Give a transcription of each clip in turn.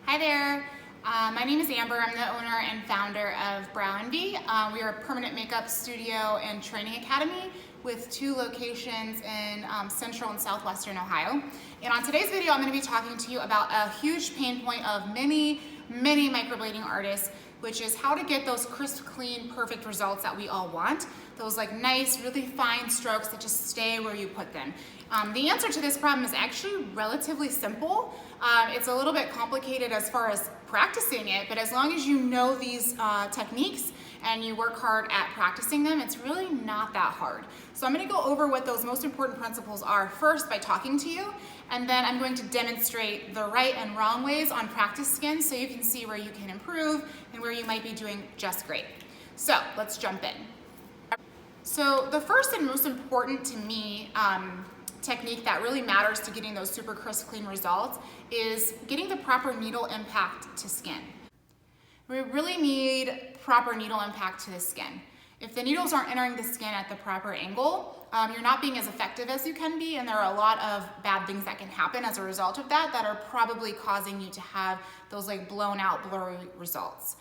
Hi there, my name is Amber. I'm the owner and founder of Brow Envy. We are a permanent makeup studio and training academy with 2 locations in central and southwestern Ohio. And on today's video, I'm going to be talking to you about a huge pain point of many microblading artists, which is how to get those crisp, clean, perfect results that we all want. Those like nice, really fine strokes that just stay where you put them. The answer to this problem is actually relatively simple. It's a little bit complicated as far as practicing it, but as long as you know these techniques and you work hard at practicing them, it's really not that hard. So I'm going to go over what those most important principles are first by talking to you, and then I'm going to demonstrate the right and wrong ways on practice skin so you can see where you can improve and where you might be doing just great. So let's jump in. So the first and most important to me technique that really matters to getting those super crisp, clean results is getting the proper needle impact to skin. We really need proper needle impact to the skin. If the needles aren't entering the skin at the proper angle, you're not being as effective as you can be, and there are a lot of bad things that can happen as a result of that are probably causing you to have those like blown out, blurry results.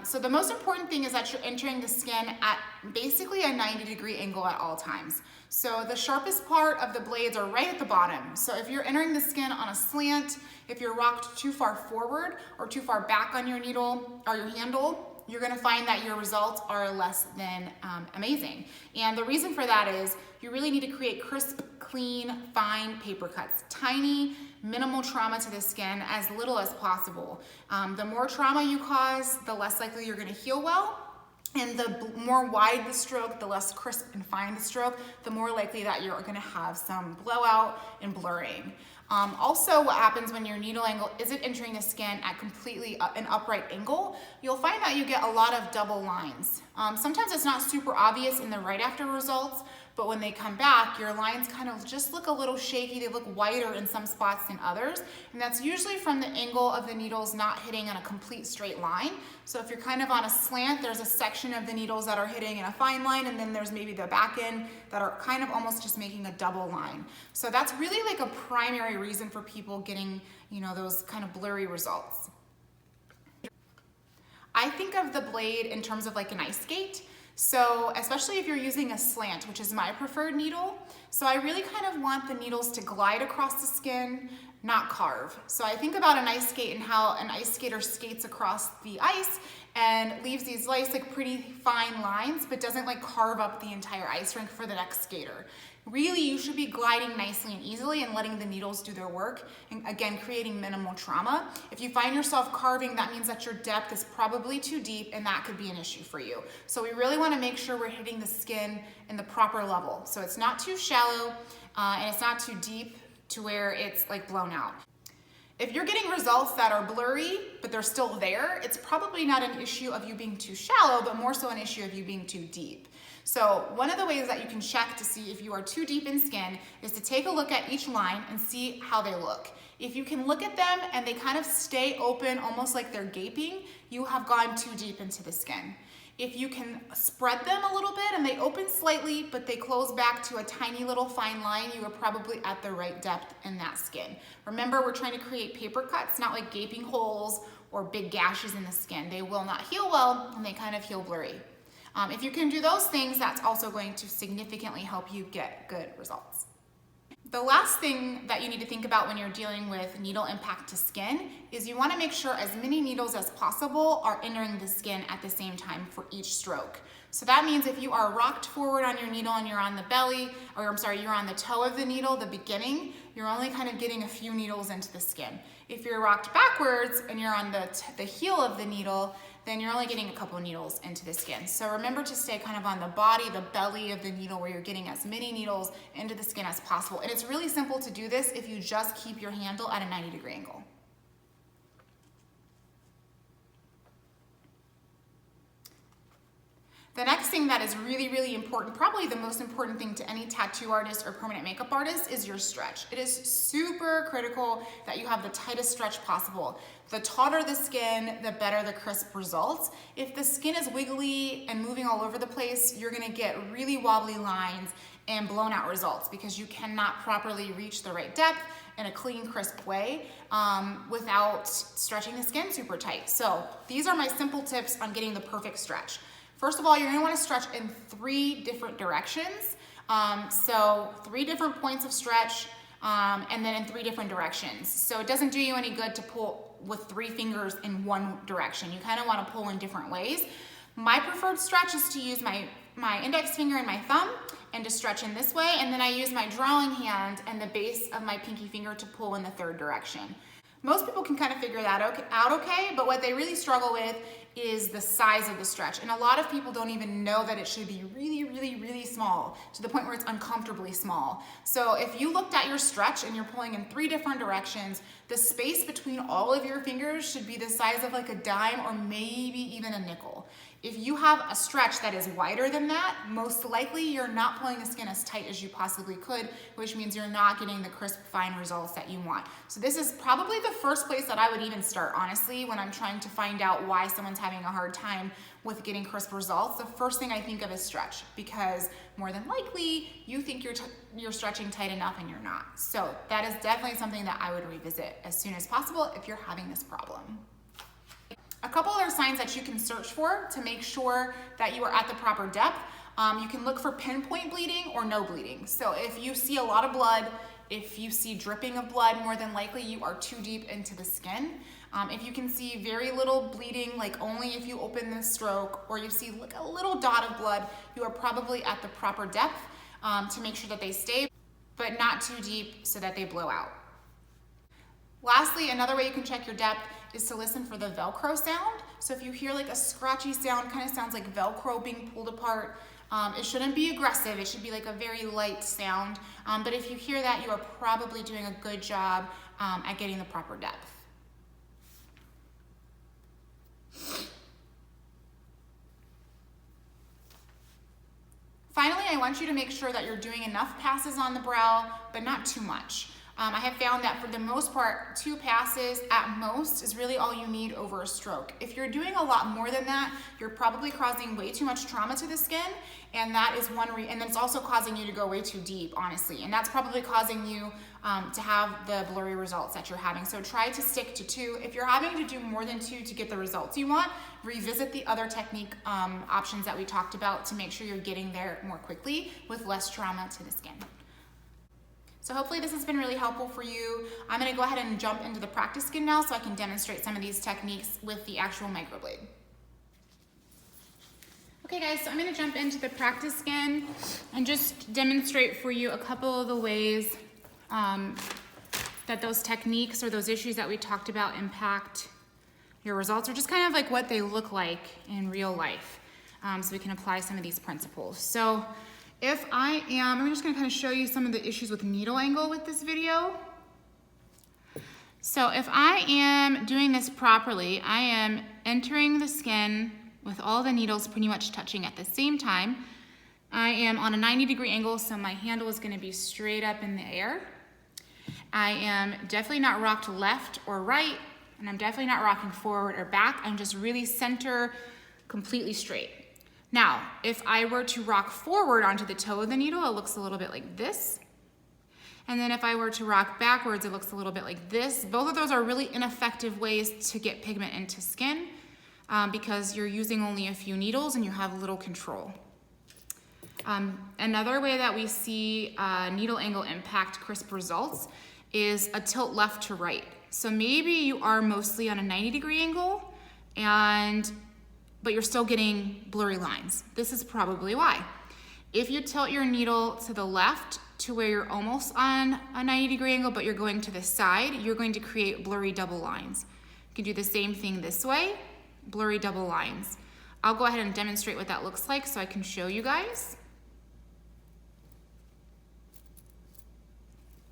So the most important thing is that you're entering the skin at basically a 90-degree angle at all times. So the sharpest part of the blades are right at the bottom. So if you're entering the skin on a slant, if you're rocked too far forward or too far back on your needle or your handle, you're gonna find that your results are less than amazing. And the reason for that is you really need to create crisp, clean, fine paper cuts. Tiny, minimal trauma to the skin, as little as possible. The more trauma you cause, the less likely you're gonna heal well. And the more wide the stroke, the less crisp and fine the stroke, the more likely that you're gonna have some blowout and blurring. Also, what happens when your needle angle isn't entering the skin at completely an upright angle, you'll find that you get a lot of double lines. Sometimes it's not super obvious in the right after results, but when they come back, your lines kind of just look a little shaky. They look wider in some spots than others, and that's usually from the angle of the needles not hitting on a complete straight line. So if you're kind of on a slant, there's a section of the needles that are hitting in a fine line, and then there's maybe the back end that are kind of almost just making a double line. So that's really like a primary reason for people getting, those kind of blurry results. I think of the blade in terms of like an ice skate. So especially if you're using a slant, which is my preferred needle, so I really kind of want the needles to glide across the skin, not carve. So I think about an ice skate and how an ice skater skates across the ice and leaves these nice, like pretty fine lines, but doesn't like carve up the entire ice rink for the next skater. Really, you should be gliding nicely and easily and letting the needles do their work, and again, creating minimal trauma. If you find yourself carving, that means that your depth is probably too deep, and that could be an issue for you. So we really want to make sure we're hitting the skin in the proper level. So it's not too shallow, and it's not too deep to where it's like blown out. If you're getting results that are blurry, but they're still there, it's probably not an issue of you being too shallow, but more so an issue of you being too deep. So one of the ways that you can check to see if you are too deep in skin is to take a look at each line and see how they look. If you can look at them and they kind of stay open, almost like they're gaping, you have gone too deep into the skin. If you can spread them a little bit and they open slightly, but they close back to a tiny little fine line, you are probably at the right depth in that skin. Remember, we're trying to create paper cuts, not like gaping holes or big gashes in the skin. They will not heal well, and they kind of heal blurry. If you can do those things, that's also going to significantly help you get good results. The last thing that you need to think about when you're dealing with needle impact to skin is you want to make sure as many needles as possible are entering the skin at the same time for each stroke. So that means if you are rocked forward on your needle and you're on the belly, or you're on the toe of the needle, the beginning, you're only kind of getting a few needles into the skin. If you're rocked backwards and you're on the heel of the needle, then you're only getting a couple needles into the skin. So remember to stay kind of on the body, the belly of the needle, where you're getting as many needles into the skin as possible. And it's really simple to do this if you just keep your handle at a 90-degree angle. The next thing that is really important, probably the most important thing to any tattoo artist or permanent makeup artist, is your stretch. It is super critical that you have the tightest stretch possible. The tauter the skin, the better the crisp results. If the skin is wiggly and moving all over the place, you're gonna get really wobbly lines and blown out results because you cannot properly reach the right depth in a clean, crisp way without stretching the skin super tight. So these are my simple tips on getting the perfect stretch. First of all, you're gonna wanna stretch in 3 different directions. So 3 different points of stretch and then in 3 different directions. So it doesn't do you any good to pull with 3 fingers in one direction. You kind of want to pull in different ways. My preferred stretch is to use my index finger and my thumb and to stretch in this way, and then I use my drawing hand and the base of my pinky finger to pull in the 3rd direction. Most people can kind of figure that out okay, but what they really struggle with is the size of the stretch. And a lot of people don't even know that it should be really, really, really small, to the point where it's uncomfortably small. So if you looked at your stretch and you're pulling in 3 different directions, the space between all of your fingers should be the size of like a dime or maybe even a nickel. If you have a stretch that is wider than that, most likely you're not pulling the skin as tight as you possibly could, which means you're not getting the crisp, fine results that you want. So this is probably the first place that I would even start, honestly, when I'm trying to find out why someone's having a hard time with getting crisp results. The first thing I think of is stretch, because more than likely you think you're stretching tight enough and you're not. So that is definitely something that I would revisit as soon as possible if you're having this problem. A couple other signs that you can search for to make sure that you are at the proper depth. You can look for pinpoint bleeding or no bleeding. So if you see a lot of blood, if you see dripping of blood, more than likely you are too deep into the skin. If you can see very little bleeding, like only if you open the stroke, or you see like a little dot of blood, you are probably at the proper depth to make sure that they stay, but not too deep so that they blow out. Lastly, another way you can check your depth is to listen for the Velcro sound. So if you hear like a scratchy sound, kind of sounds like Velcro being pulled apart, it shouldn't be aggressive. It should be like a very light sound. But if you hear that, you are probably doing a good job at getting the proper depth. Finally, I want you to make sure that you're doing enough passes on the brow, but not too much. I have found that for the most part, 2 passes at most is really all you need over a stroke. If you're doing a lot more than that, you're probably causing way too much trauma to the skin, and that is and then it's also causing you to go way too deep, honestly, and that's probably causing you to have the blurry results that you're having. So try to stick to 2. If you're having to do more than 2 to get the results you want, revisit the other technique options that we talked about to make sure you're getting there more quickly with less trauma to the skin. So hopefully this has been really helpful for you. I'm gonna go ahead and jump into the practice skin now so I can demonstrate some of these techniques with the actual microblade. Okay guys, so I'm gonna jump into the practice skin and just demonstrate for you a couple of the ways that those techniques or those issues that we talked about impact your results, or just kind of like what they look like in real life, so we can apply some of these principles. So if I'm just gonna kind of show you some of the issues with needle angle with this video. So if I am doing this properly, I am entering the skin with all the needles pretty much touching at the same time. I am on a 90-degree angle, so my handle is gonna be straight up in the air. I am definitely not rocked left or right, and I'm definitely not rocking forward or back. I'm just really center, completely straight. Now, if I were to rock forward onto the toe of the needle, it looks a little bit like this. And then if I were to rock backwards, it looks a little bit like this. Both of those are really ineffective ways to get pigment into skin because you're using only a few needles and you have little control. Another way that we see needle angle impact crisp results is a tilt left to right. So maybe you are mostly on a 90-degree angle but you're still getting blurry lines. This is probably why. If you tilt your needle to the left to where you're almost on a 90-degree angle, but you're going to the side, you're going to create blurry double lines. You can do the same thing this way, blurry double lines. I'll go ahead and demonstrate what that looks like so I can show you guys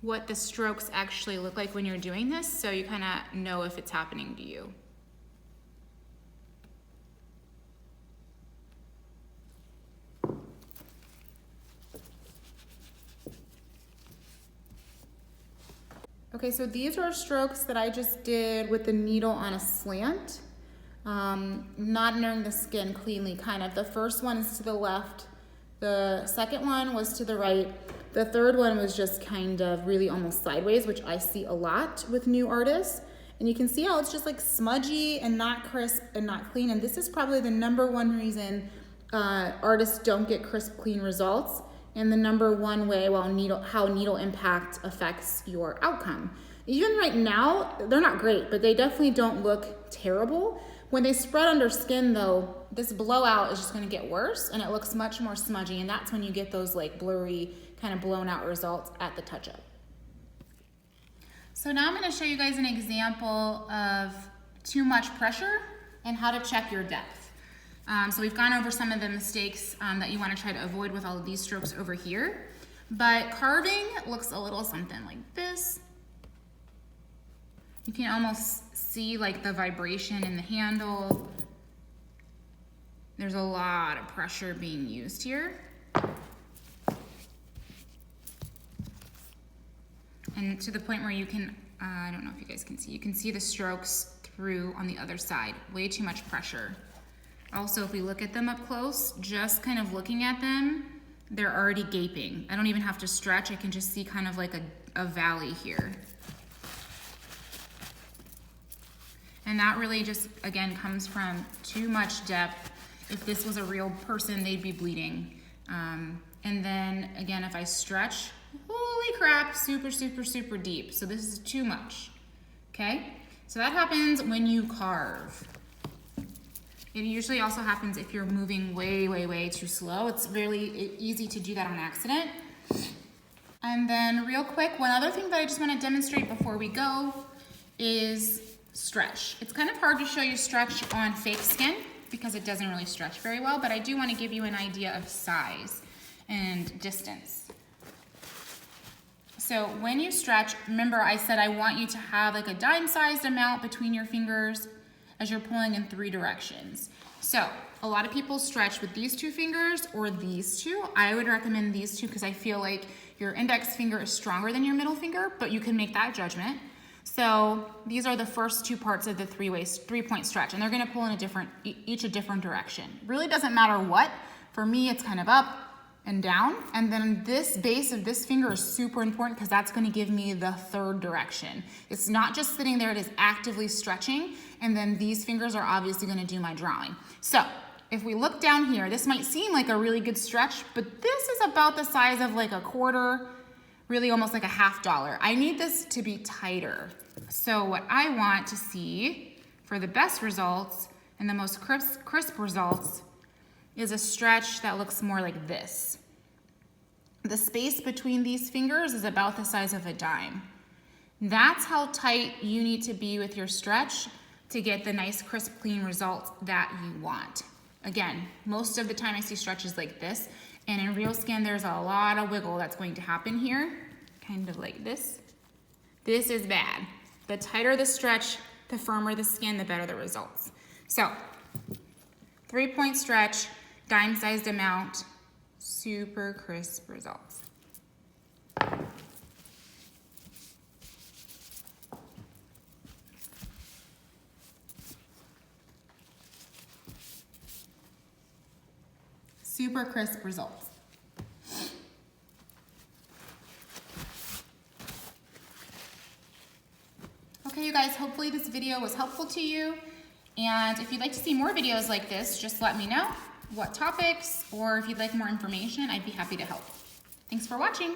what the strokes actually look like when you're doing this, so you kind of know if it's happening to you. Okay, so these are strokes that I just did with the needle on a slant, not entering the skin cleanly, kind of. The first one is to the left, The second one was to the right. The third one was just kind of really almost sideways, which I see a lot with new artists. And you can see how it's just like smudgy and not crisp and not clean. And this is probably the #1 reason artists don't get crisp, clean results. And the #1 way how needle impact affects your outcome. Even right now, they're not great, but they definitely don't look terrible. When they spread under skin though, this blowout is just gonna get worse and it looks much more smudgy, and that's when you get those like blurry, kind of blown out results at the touch-up. So now I'm gonna show you guys an example of too much pressure and how to check your depth. So we've gone over some of the mistakes that you wanna try to avoid with all of these strokes over here, but carving looks a little something like this. You can almost see like the vibration in the handle. There's a lot of pressure being used here. And to the point where you can, I don't know if you guys can see, you can see the strokes through on the other side. Way too much pressure. Also, if we look at them up close, just kind of looking at them, they're already gaping. I don't even have to stretch, I can just see kind of like a valley here. And that really just, again, comes from too much depth. If this was a real person, they'd be bleeding. And then, again, if I stretch, holy crap, super, super, super deep. So this is too much, okay? So that happens when you carve. It usually also happens if you're moving way, way, way too slow. It's really easy to do that on accident. And then real quick, one other thing that I just want to demonstrate before we go is stretch. It's kind of hard to show you stretch on fake skin because it doesn't really stretch very well, but I do want to give you an idea of size and distance. So when you stretch, remember I said I want you to have like a dime-sized amount between your fingers as you're pulling in 3 directions. So a lot of people stretch with these 2 fingers or these 2. I would recommend these 2 because I feel like your index finger is stronger than your middle finger, but you can make that judgment. So these are the first 2 parts of the 3-point stretch, and they're gonna pull in each a different direction. Really doesn't matter what. For me, it's kind of up and down, and then this base of this finger is super important because that's gonna give me the 3rd direction. It's not just sitting there, it is actively stretching, and then these fingers are obviously gonna do my drawing. So if we look down here, this might seem like a really good stretch, but this is about the size of like a quarter, really almost like a $50. I need this to be tighter. So what I want to see for the best results and the most crisp results is a stretch that looks more like this. The space between these fingers is about the size of a dime. That's how tight you need to be with your stretch to get the nice, crisp, clean results that you want. Again, most of the time I see stretches like this, and in real skin, there's a lot of wiggle that's going to happen here, kind of like this. This is bad. The tighter the stretch, the firmer the skin, the better the results. So, 3-point stretch, dime-sized amount, super crisp results. Super crisp results. Okay, you guys, hopefully this video was helpful to you. And if you'd like to see more videos like this, just let me know what topics, or if you'd like more information, I'd be happy to help. Thanks for watching.